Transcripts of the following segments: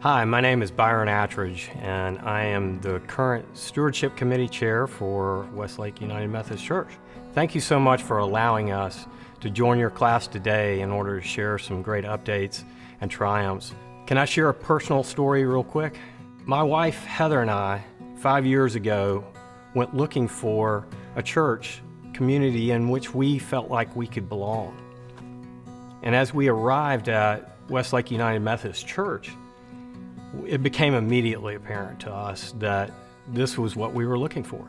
Hi, my name is Byron Attridge, and I am the current Stewardship Committee Chair for Westlake United Methodist Church. Thank you so much for allowing us to join your class today in order to share some great updates and triumphs. Can I share a personal story real quick? My wife, Heather, and I, 5 years ago, went looking for a church community in which we felt like we could belong. And as we arrived at Westlake United Methodist Church, it became immediately apparent to us that this was what we were looking for.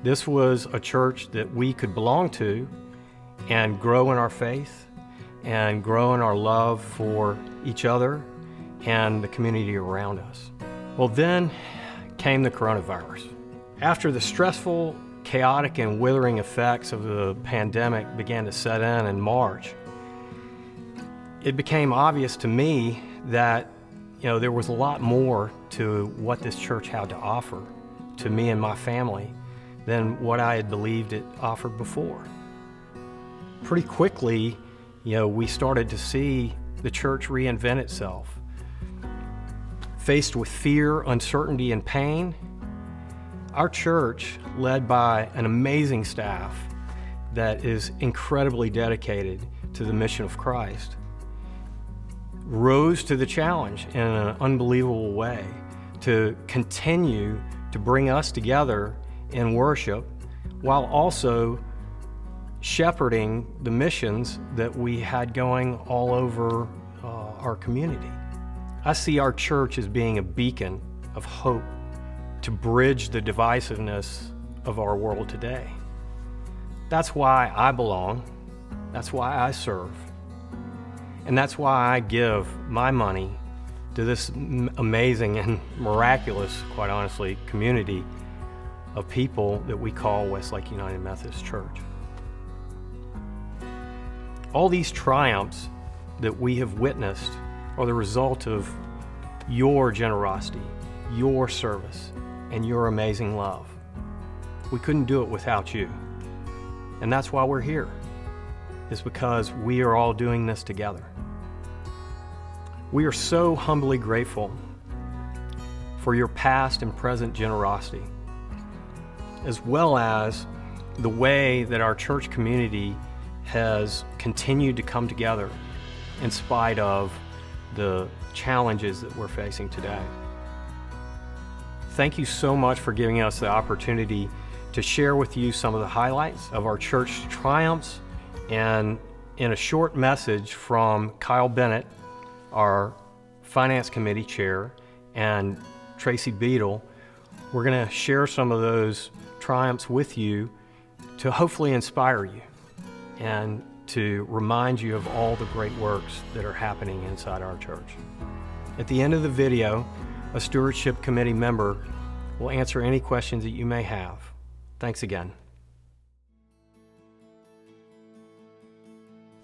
This was a church that we could belong to and grow in our faith and grow in our love for each other and the community around us. Well, then came the coronavirus. After the stressful, chaotic, and withering effects of the pandemic began to set in March, it became obvious to me that there was a lot more to what this church had to offer to me and my family than what I had believed it offered before. Pretty quickly, we started to see the church reinvent itself. Faced with fear, uncertainty, and pain, our church, led by an amazing staff that is incredibly dedicated to the mission of Christ, rose to the challenge in an unbelievable way to continue to bring us together in worship while also shepherding the missions that we had going all over our community. I see our church as being a beacon of hope to bridge the divisiveness of our world today. That's why I belong. That's why I serve. And that's why I give my money to this amazing and miraculous, quite honestly, community of people that we call Westlake United Methodist Church. All these triumphs that we have witnessed are the result of your generosity, your service, and your amazing love. We couldn't do it without you. And that's why we're here. It's because we are all doing this together. We are so humbly grateful for your past and present generosity, as well as the way that our church community has continued to come together in spite of the challenges that we're facing today. Thank you so much for giving us the opportunity to share with you some of the highlights of our church triumphs. And in a short message from Kyle Bennett, our Finance Committee Chair, and Tracy Beadle, we're going to share some of those triumphs with you to hopefully inspire you and to remind you of all the great works that are happening inside our church. At the end of the video, a Stewardship Committee member will answer any questions that you may have. Thanks again.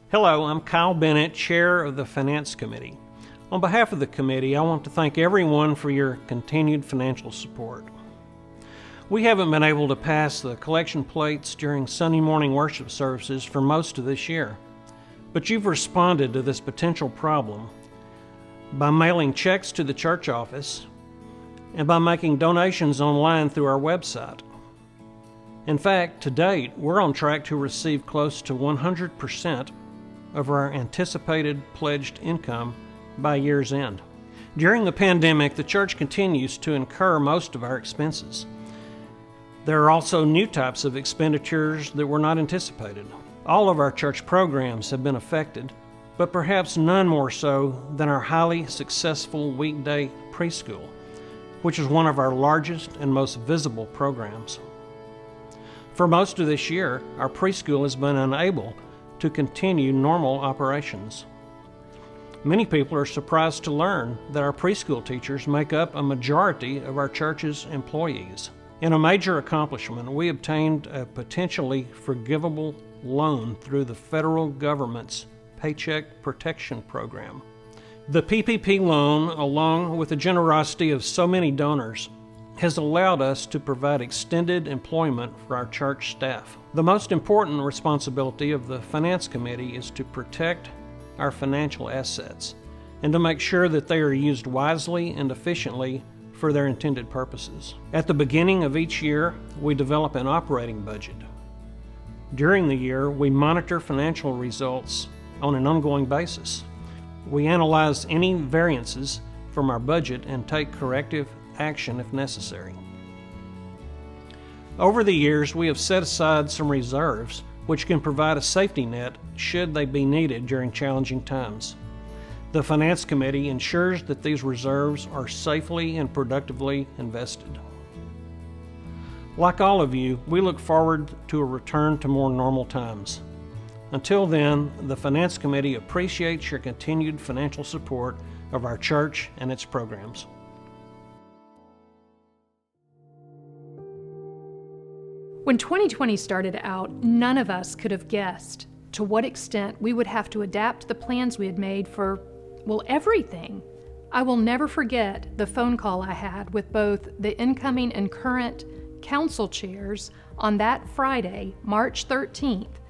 Hello, I'm Kyle Bennett, Chair of the Finance Committee. On behalf of the committee, I want to thank everyone for your continued financial support. We haven't been able to pass the collection plates during Sunday morning worship services for most of this year, but you've responded to this potential problem by mailing checks to the church office and by making donations online through our website. In fact, to date, we're on track to receive close to 100% of our anticipated pledged income by year's end. During the pandemic, the church continues to incur most of our expenses. There are also new types of expenditures that were not anticipated. All of our church programs have been affected, but perhaps none more so than our highly successful weekday preschool, which is one of our largest and most visible programs. For most of this year, our preschool has been unable to continue normal operations. Many people are surprised to learn that our preschool teachers make up a majority of our church's employees. In a major accomplishment, we obtained a potentially forgivable loan through the federal government's Paycheck Protection Program. The PPP loan, along with the generosity of so many donors, has allowed us to provide extended employment for our church staff. The most important responsibility of the Finance Committee is to protect our financial assets and to make sure that they are used wisely and efficiently for their intended purposes. At the beginning of each year, we develop an operating budget. During the year, we monitor financial results on an ongoing basis. We analyze any variances from our budget and take corrective action if necessary. Over the years, we have set aside some reserves which can provide a safety net should they be needed during challenging times. The Finance Committee ensures that these reserves are safely and productively invested. Like all of you, we look forward to a return to more normal times. Until then, the Finance Committee appreciates your continued financial support of our church and its programs. When 2020 started out, none of us could have guessed to what extent we would have to adapt the plans we had made for, well, everything. I will never forget the phone call I had with both the incoming and current council chairs on that Friday, March 13th,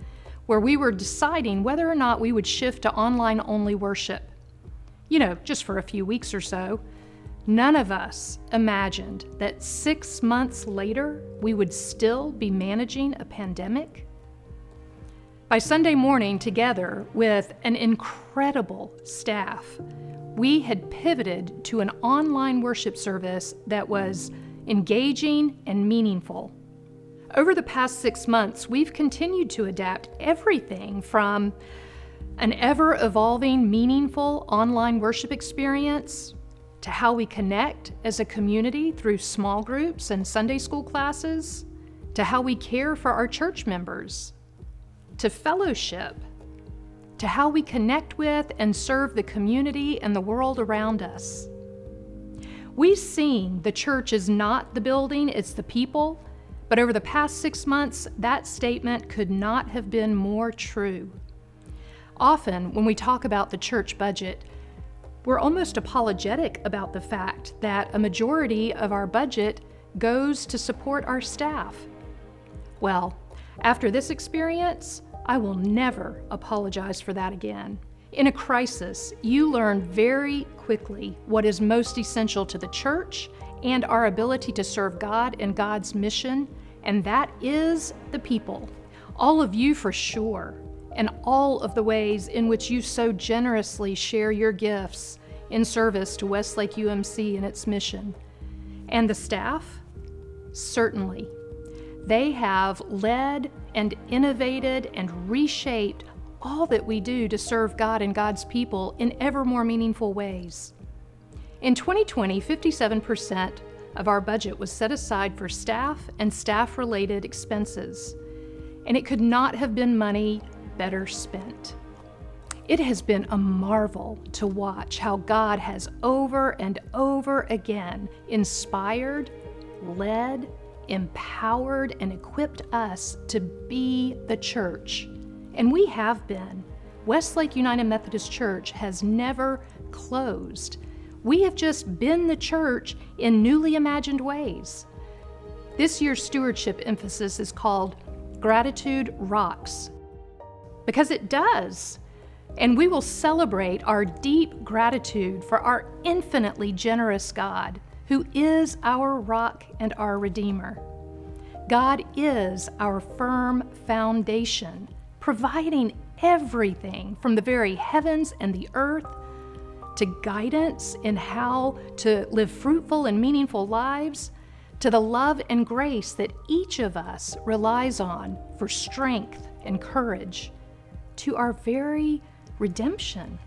where we were deciding whether or not we would shift to online-only worship. You know, just for a few weeks or so. None of us imagined that 6 months later, we would still be managing a pandemic. By Sunday morning, together with an incredible staff, we had pivoted to an online worship service that was engaging and meaningful. Over the past 6 months, we've continued to adapt everything from an ever-evolving, meaningful online worship experience to how we connect as a community through small groups and Sunday school classes, to how we care for our church members, to fellowship, to how we connect with and serve the community and the world around us. We've seen the church is not the building, it's the people, but over the past 6 months, that statement could not have been more true. Often, when we talk about the church budget, we're almost apologetic about the fact that a majority of our budget goes to support our staff. Well, after this experience, I will never apologize for that again. In a crisis, you learn very quickly what is most essential to the church and our ability to serve God and God's mission, and that is the people. All of you for sure, and all of the ways in which you so generously share your gifts in service to Westlake UMC and its mission. And the staff? Certainly. They have led and innovated and reshaped all that we do to serve God and God's people in ever more meaningful ways. In 2020, 57% of our budget was set aside for staff and staff-related expenses, and it could not have been money better spent. It has been a marvel to watch how God has over and over again inspired, led, empowered, and equipped us to be the church. And we have been. Westlake United Methodist Church has never closed. We have just been the church in newly imagined ways. This year's stewardship emphasis is called Gratitude Rocks, because it does. And we will celebrate our deep gratitude for our infinitely generous God, who is our rock and our Redeemer. God is our firm foundation, providing everything from the very heavens and the earth to guidance in how to live fruitful and meaningful lives, to the love and grace that each of us relies on for strength and courage, to our very redemption.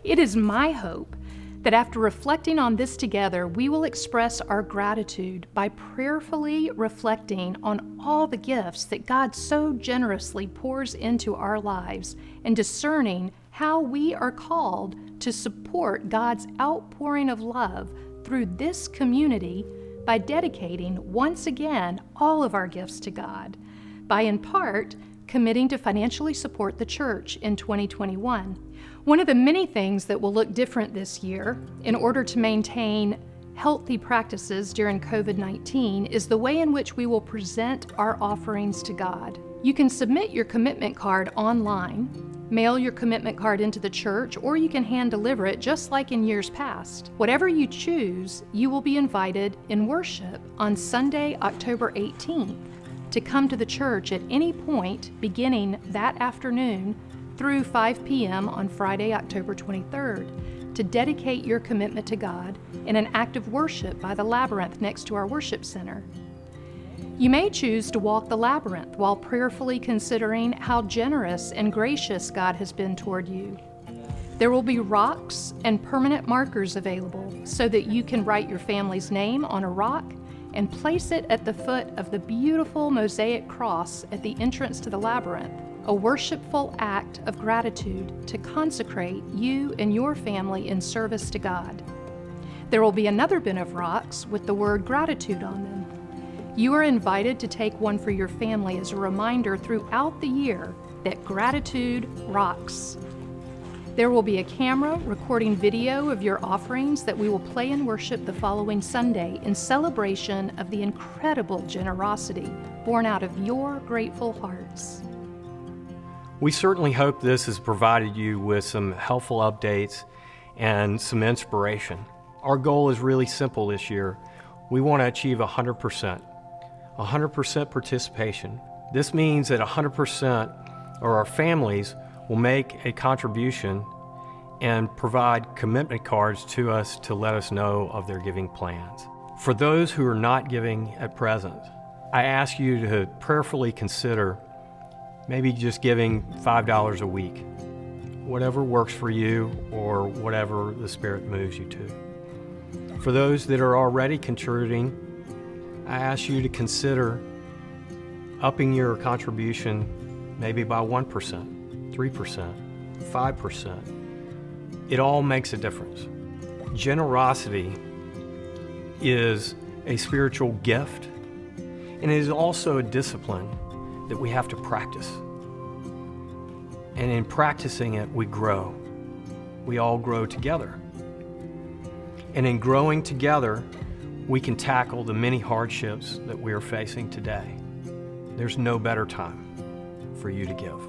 It is my hope that after reflecting on this together, we will express our gratitude by prayerfully reflecting on all the gifts that God so generously pours into our lives and discerning how we are called to support God's outpouring of love through this community by dedicating once again all of our gifts to God, by in part committing to financially support the church in 2021. One of the many things that will look different this year in order to maintain healthy practices during COVID-19 is the way in which we will present our offerings to God. You can submit your commitment card online Mail your commitment card into the church, or you can hand deliver it just like in years past. Whatever you choose, you will be invited in worship on Sunday, October 18th, to come to the church at any point beginning that afternoon through 5 p.m. on Friday, October 23rd, to dedicate your commitment to God in an act of worship by the labyrinth next to our worship center. You may choose to walk the labyrinth while prayerfully considering how generous and gracious God has been toward you. There will be rocks and permanent markers available so that you can write your family's name on a rock and place it at the foot of the beautiful mosaic cross at the entrance to the labyrinth, a worshipful act of gratitude to consecrate you and your family in service to God. There will be another bin of rocks with the word gratitude on them. You are invited to take one for your family as a reminder throughout the year that gratitude rocks. There will be a camera recording video of your offerings that we will play in worship the following Sunday in celebration of the incredible generosity born out of your grateful hearts. We certainly hope this has provided you with some helpful updates and some inspiration. Our goal is really simple this year. We want to achieve 100% participation. This means that 100% of our families will make a contribution and provide commitment cards to us to let us know of their giving plans. For those who are not giving at present, I ask you to prayerfully consider maybe just giving $5 a week, whatever works for you or whatever the Spirit moves you to. For those that are already contributing, I ask you to consider upping your contribution maybe by 1%, 3%, 5%. It all makes a difference. Generosity is a spiritual gift, and it is also a discipline that we have to practice. And in practicing it, we grow. We all grow together. And in growing together, we can tackle the many hardships that we are facing today. There's no better time for you to give.